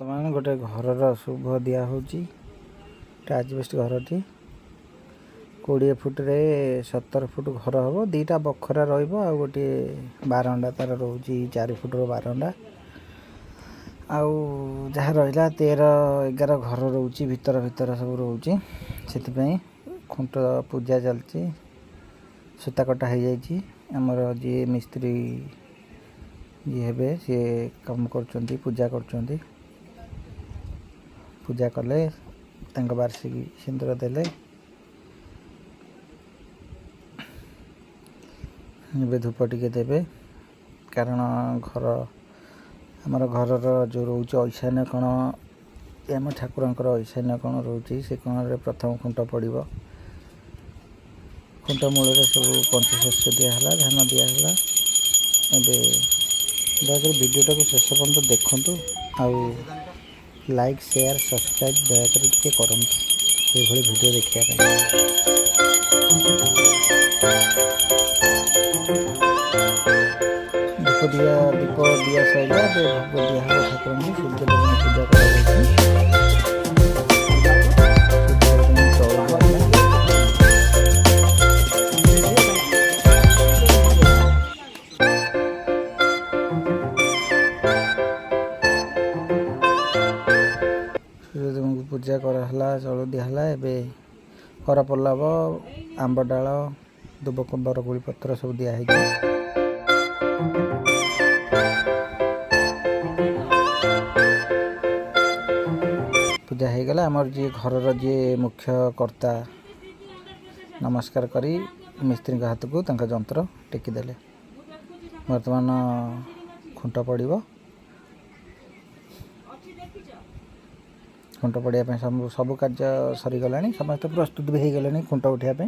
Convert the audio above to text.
बर्तमान गोटे घर शुभ दिया आजबेस्ट घर टी 20 फुट रे 17 फुट घर हम दीटा बखरा रोटे बारंडा तार रोच 4 फुट बारंडा आउ जहाँ रहा 13-11 घर रोच भीतर भीतर सब रोच से खुंट पूजा चलती सूता कटा हो जाए आमर जी मिस्त्री जी हे सी कम कर पूजा कर पूजा कले वार्षिकी सिंदूर देले धूप टिके देवे कारण घर आमर घर जो रोच ईशान्य कोण आम ठाकुर ईशान्य कोण रोच से कोण प्रथम खुंट पड़ो खुंट मूल सब पंचशस्य दिहला धान दिहला दयाक वीडियो टाक शेष पर्यंत देखु आउ लाइक शेयर सब्सक्राइब दयाक करूँ ये वीडियो देखा दीप दिया सैला भोग दिया ठाकुर सूर्य पूजा कर पूजा कराला चलू दिहला एवं कर पल्लव आंब डाल दुब बरगुड़ी पत्र सब दिखाई पूजा हो गला आमर जी घर जी मुख्य कर्ता नमस्कार करी मिस्त्री हाथ को जंत्र टेकीदेले बर्तमान खुंट पड़ो खुंट पड़ा सब कार्य सरीगला समस्त प्रस्तुत भी हो गले खुंट उठापी